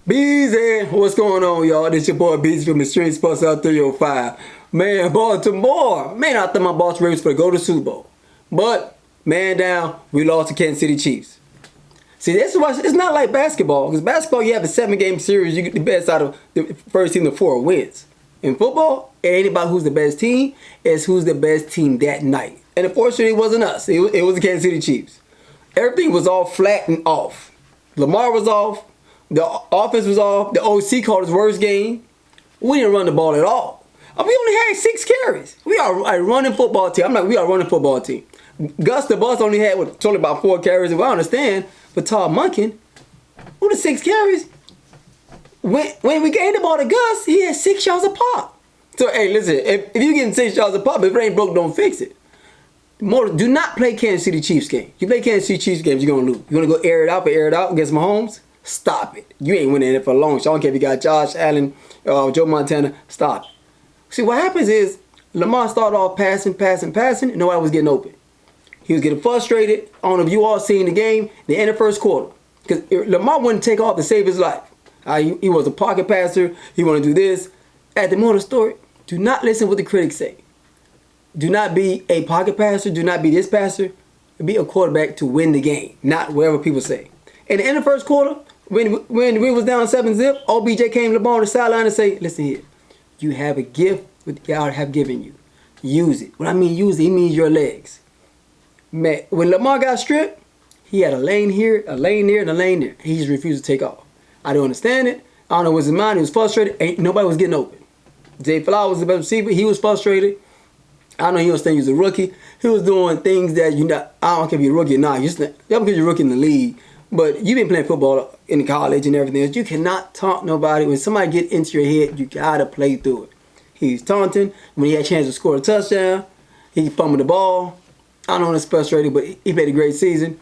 Beezy, what's going on, y'all? This your boy Beezy from Extreme Sports Out 305. Man, Baltimore. Man, I thought my Baltimore Ravens would go to the Super Bowl. But, man down, we lost to Kansas City Chiefs. See, this is why it's not like basketball. Because basketball, you have a 7-game series. You get the best out of the first team to 4 wins. In football, it ain't about who's the best team. It's who's the best team that night. And unfortunately, it wasn't us. It was the Kansas City Chiefs. Everything was all flat and off. Lamar was off. The offense was off. The OC called his worst game. We didn't run the ball at all. We only had 6 carries. We are a running football team. We are a running football team. Gus the Bus only had totally about 4 carries. Well, I understand. But Todd Monken, who the 6 carries? When we gave the ball to Gus, he had 6 yards a pop. So, hey, listen, if you're getting 6 yards a pop, if it ain't broke, don't fix it. Do not play Kansas City Chiefs game. You play Kansas City Chiefs games, you're going to lose. You're going to go air it out against Mahomes? Stop it. You ain't winning it for long. So I don't care if you got Josh Allen, Joe Montana. Stop it. See, what happens is Lamar started off passing, and nobody was getting open. He was getting frustrated. I don't know if you all seen the game, the end of the first quarter. Because Lamar wouldn't take off to save his life. He was a pocket passer. He wanted to do this. At the moral of the story, do not listen to what the critics say. Do not be a pocket passer. Do not be this passer. Be a quarterback to win the game, not whatever people say. In the end of the first quarter, when we was down 7-zip, OBJ came to Lamar on the sideline and say, listen here, you have a gift that God have given you. Use it. When I mean use it, he means your legs. Man, when Lamar got stripped, he had a lane here, a lane there, and a lane there. He just refused to take off. I don't understand it. I don't know what's his mind. He was frustrated. Ain't nobody was getting open. Zay Flowers was the best receiver. He was frustrated. I know he was thinking he was a rookie. He was doing things that I don't care if you're a rookie or not. Just because you're a rookie in the league. But you've been playing football in college and everything else. You cannot taunt nobody. When somebody get into your head, you gotta play through it. He's taunting. When he had a chance to score a touchdown, he fumbled the ball. I don't know it's frustrating, but he played a great season.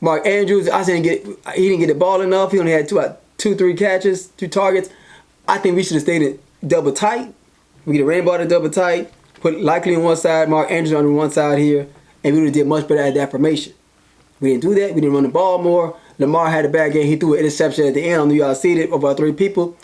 Mark Andrews, he didn't get the ball enough. He only had 2-3 catches, 2 targets. I think we should have stayed in double tight. We get a rainbow to double tight. Put Likely on one side, Mark Andrews on one side here, and we would have did much better at that formation. We didn't do that. We didn't run the ball more. Lamar had a bad game. He threw an interception at the end. I know y'all seen it, about 3 people.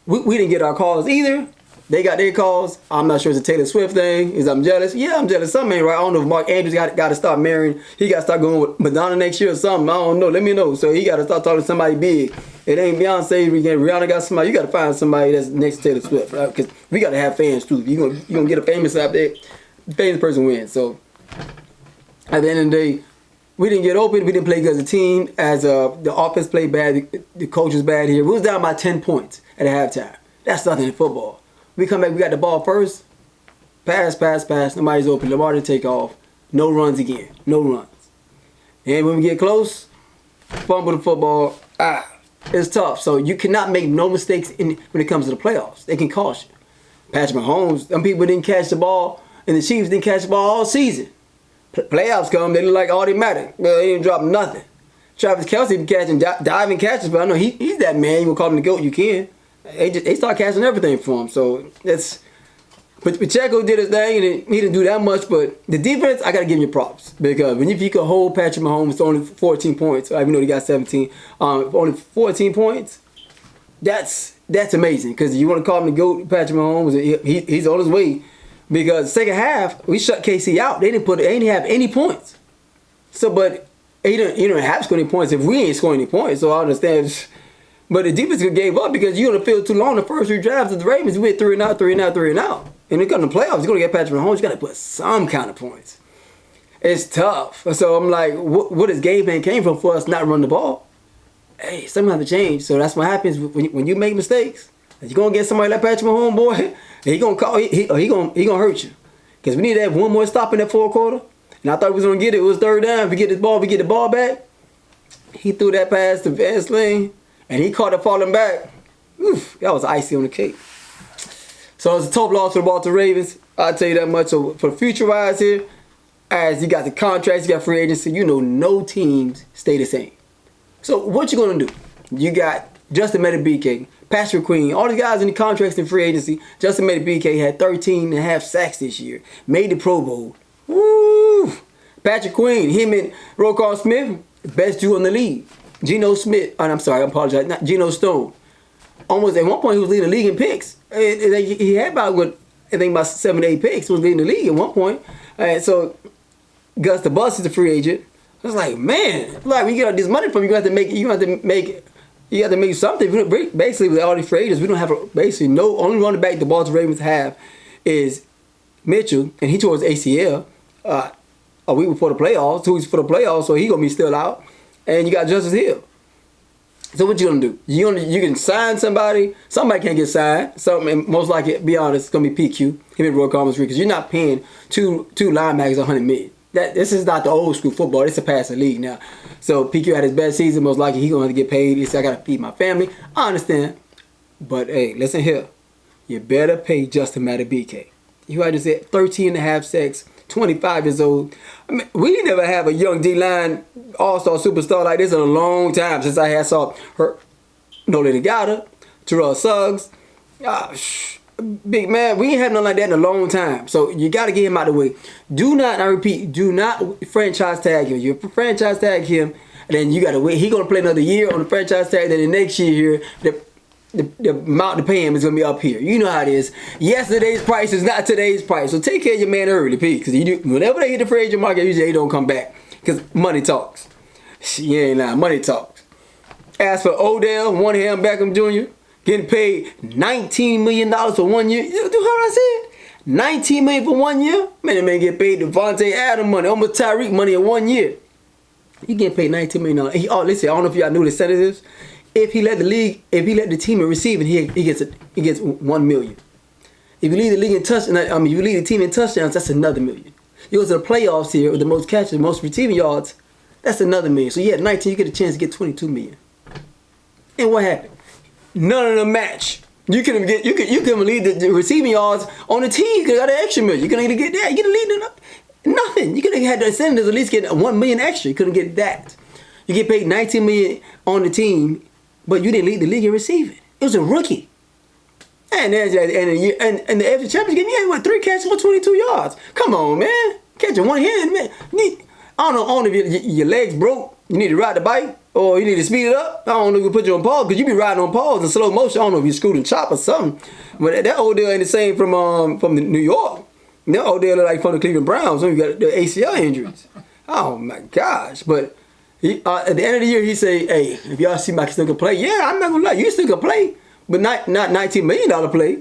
We didn't get our calls either. They got their calls. I'm not sure it's a Taylor Swift thing. I'm jealous? Yeah, I'm jealous. Something ain't right. I don't know if Mark Andrews got to start marrying. He got to start going with Madonna next year or something. I don't know. Let me know. So he got to start talking to somebody big. It ain't Beyonce. Rihanna got somebody. You got to find somebody that's next to Taylor Swift, right? Because we got to have fans too. You gonna get a famous out there. The famous person wins. So at the end of the day, we didn't get open. We didn't play good as a team. As the offense played bad, the coach was bad here. We was down by 10 points at halftime. That's nothing in football. We come back, we got the ball first. Pass. Nobody's open. Lamar didn't take off. No runs again. No runs. And when we get close, fumble the football. It's tough. So you cannot make no mistakes when it comes to the playoffs. They can cost you. Patrick Mahomes, some people didn't catch the ball, and the Chiefs didn't catch the ball all season. Playoffs come, they look like automatic. Well, they didn't drop nothing. Travis Kelce been catching diving catches, but I know he's that man. You will call him the GOAT, you can. They start catching everything for him. So that's. But Pacheco did his thing, and he didn't do that much. But the defense, I gotta give you props, because if you could hold Patrick Mahomes to only 14 points, even though he got 17, only 14 points, that's amazing. Because you want to call him the GOAT, Patrick Mahomes, he's on his way. Because second half, we shut KC out. They didn't have any points. So, but he didn't have to score any points if we ain't scoring any points. So I understand. But the defense gave up because you on the field too long. The first 3 drives of the Ravens, we went 3 and out. And it comes to the playoffs, you're going to get Patrick Mahomes. You got to put some kind of points. It's tough. So I'm like, what his game plan came from for us not run the ball? Hey, something has to change. So that's what happens when you make mistakes. You're going to get somebody like Patrick Mahomes, boy. He going to call. He gonna hurt you. Because we need to have one more stop in that 4th quarter. And I thought we was going to get it. It was 3rd down. If we get the ball back. He threw that pass to Van Sling. And he caught it falling back. Oof, that was icy on the cake. So it's a tough loss for the Baltimore Ravens. I'll tell you that much. So for future-wise here, as you got the contracts, you got free agency, no teams stay the same. So what you going to do? You got Justin Metabike, Patrick Queen, all the guys in the contracts in free agency. Justin Metabike had 13.5 sacks this year. Made the Pro Bowl. Woo! Patrick Queen, him and Roquan Smith, best duo in the league. Geno Smith, I'm sorry, I apologize, not Geno Stone. Almost at one point he was leading the league in picks. He had I think about 7 to 8 picks. He was leading the league at one point. So Gus the Bus is a free agent. I was like, man, like when you get this money from, you have to make something. Basically, with all these free agents, we don't have basically no only running back the Baltimore Ravens have is Mitchell, and he tore his ACL a week before the playoffs, 2 weeks before the playoffs, so he gonna be still out. And you got Justice Hill. So what you gonna do? You can sign somebody. Somebody can't get signed. And most likely, be honest, it's gonna be PQ. Him and Roy Carmen's because you're not paying two linebackers $100 million. This is not the old school football. It's a passing league now. So PQ had his best season. Most likely, he's gonna have to get paid. He said, "I gotta feed my family." I understand, but hey, listen here. You better pay Justin Madubuike. You had to say 13.5 sacks. 25 years old. I mean, we never have a young D-line all-star superstar like this in a long time since I saw her. Nolan Ngata, Terrell Suggs. Big man, we ain't had nothing like that in a long time. So you got to get him out of the way. Do not, I repeat, do not franchise tag him. You franchise tag him, and then you got to wait. He's going to play another year on the franchise tag. Then the next year here, the amount to pay him is going to be up here. You know how it is. Yesterday's price is not today's price. So take care of your man early, Pete. Because whenever they hit the free agent market, usually they don't come back. Because money talks. Yeah, ain't lying. Money talks. As for Odell, one hand Beckham Jr., getting paid $19 million for 1 year. You heard what I said? $19 million for 1 year? Man, that man get paid Devontae Adams money. Almost Tyreek money in 1 year. You getting paid $19 million. Listen, I don't know if y'all knew the incentives. If he led the team in receiving, he gets $1 million. If you lead the league in touchdowns, you lead the team in touchdowns, that's another $1 million. You go to the playoffs here with the most catches, most receiving yards, that's another $1 million. So you had 19, you get a chance to get $22 million. And what happened? None of them match. You can lead the receiving yards on the team because you got an extra $1 million. You couldn't even get that. You couldn't lead nothing. You could have had the incentives at least get $1 million extra. You couldn't get that. You get paid $19 million on the team. But you didn't lead the league in receiving. It was a rookie. And the AFC Championship game, you had 3 catches for 22 yards. Come on, man. Catching one hand, man. I don't know if your legs broke. You need to ride the bike or you need to speed it up. I don't know if we put you on pause because you be riding on pause in slow motion. I don't know if you're scooting chop or something. But that old deal ain't the same from New York. That old deal look like from the Cleveland Browns when you got the ACL injuries. Oh my gosh. But at the end of the year, he say, "Hey, if y'all see I can still can play, yeah, I'm not gonna lie, you still can play, but not $19 million play.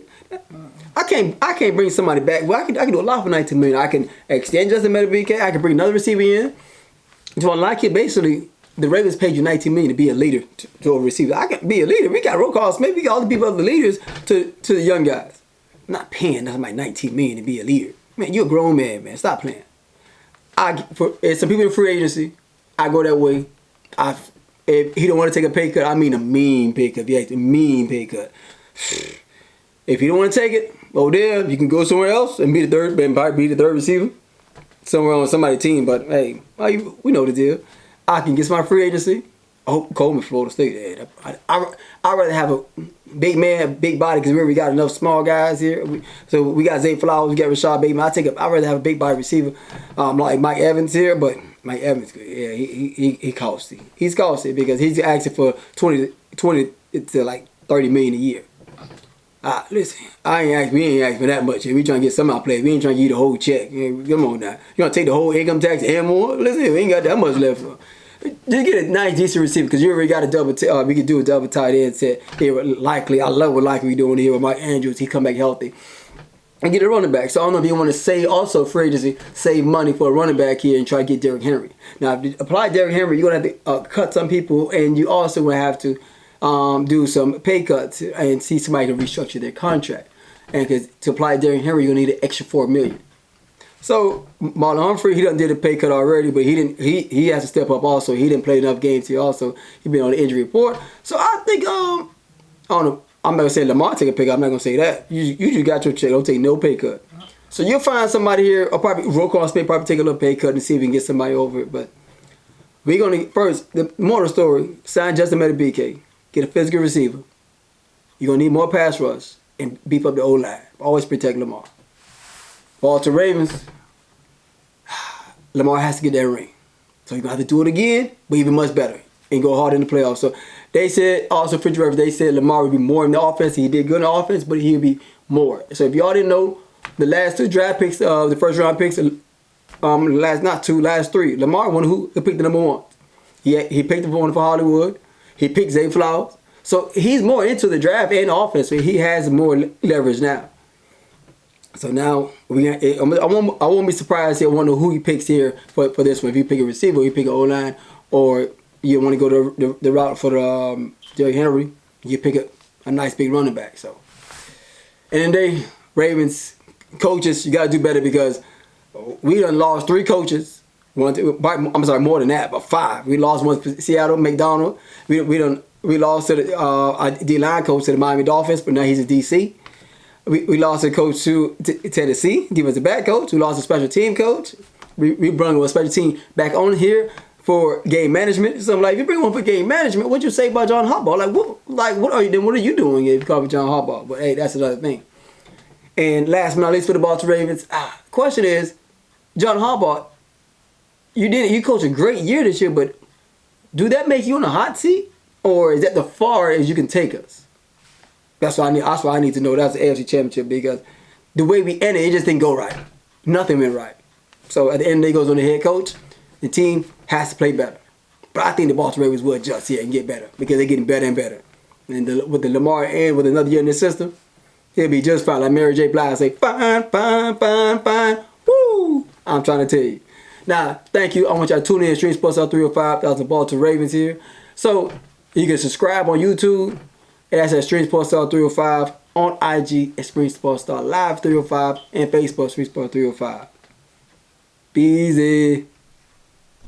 I can't bring somebody back. Well, I can do a lot for $19 million. I can extend Justin Madubuike. I can bring another receiver in. So unlike it, basically, the Ravens paid you $19 million to be a leader to a receiver. I can be a leader. We got roll calls. Maybe we got all the people other leaders to the young guys. I'm not paying nothing like $19 million to be a leader. Man, you're a grown man. Stop playing. Some people in free agency. I go that way. If he don't want to take a pay cut, I mean a mean pay cut. Yeah, a mean pay cut. If you don't want to take it, Odell, you can go somewhere else and be the third receiver somewhere on somebody's team. But hey, we know the deal. I can get my free agency. Coleman, Florida State. I'd rather have a big man, big body because we already got enough small guys here. So we got Zay Flowers, we got Rashad Bateman. I'd rather have a big body receiver like Mike Evans here, but Mike Evans, yeah, he costly. He's costly because he's asking for 20 to like $30 million a year. Listen, we ain't asking for that much. We trying to get some out play. We ain't trying to give you the whole check. Come on now. You gonna take the whole income tax and more? Listen, we ain't got that much left. Just get a nice decent receiver because you already got a double. We could do a double tight end set here. Likely, I love what likely we doing here with Mike Andrews. He come back healthy. And get a running back. So I don't know if you want to save also free agency, save money for a running back here and try to get Derrick Henry. Now, if you apply Derrick Henry, you're going to have to cut some people, and you also will have to do some pay cuts and see somebody can restructure their contract. And because to apply Derrick Henry, you're going to need an extra $4 million. So Marlon Humphrey, he done did a pay cut already, but he has to step up also. He didn't play enough games here also. He been on the injury report. So I think I don't know. I'm not going to say Lamar take a pay cut. I'm not going to say that. You just got your check. Don't take no pay cut. So you'll find somebody here, or probably Roquan Smith probably take a little pay cut and see if we can get somebody over it. But we're going to, first, the moral story, sign Justin Madubuike. Get a physical receiver. You're going to need more pass rush and beef up the O-line. Always protect Lamar. Baltimore Ravens, Lamar has to get that ring. So you're going to have to do it again, but even much better. and go hard in the playoffs. So they said, also for Trevor, they said Lamar would be more in the offense. He did good in the offense, but he'll be more. So if y'all didn't know, the last 2 draft picks, the first round picks, last 3, Lamar won who picked the number 1. He picked the one for Hollywood. He picked Zay Flowers. So he's more into the draft and the offense. So he has more leverage now. So now I won't be surprised. I wonder who he picks here for this one. If you pick a receiver, or you pick an O-line, or you want to go the route for the Derrick Henry, you pick a nice big running back. So, and then Ravens coaches, you got to do better because we done lost 3 coaches. More than that, but 5. We lost one to Seattle, McDonald. We lost to the D-line coach to the Miami Dolphins, but now he's a DC. We lost a coach to Tennessee, defensive back coach. We lost a special team coach. We brought a special team back on here for game management. So I'm like, if you bring one for game management, what'd you say about John Harbaugh? What are you doing if you call me John Harbaugh? But hey, that's another thing. And last but not least for the Baltimore Ravens, question is, John Harbaugh, you coached a great year this year, but do that make you on a hot seat? Or is that the far as you can take us? That's what I need to know. That's the AFC Championship, because the way we ended, it just didn't go right. Nothing went right. So at the end of the day, goes on the head coach. The team has to play better. But I think the Baltimore Ravens will adjust here and get better, because they're getting better and better. And with the Lamar and with another year in the system, he'll be just fine. Like Mary J. Blige say, fine, fine, fine, fine. Woo! I'm trying to tell you. Now, thank you. I want y'all to tune in. Stream Sports Out 305. That was the Baltimore Ravens here. So you can subscribe on YouTube. And that's at Stream Sports Star 305 on IG at Stream Sports Star Live 305 and Facebook Stream Sports 305. Be easy.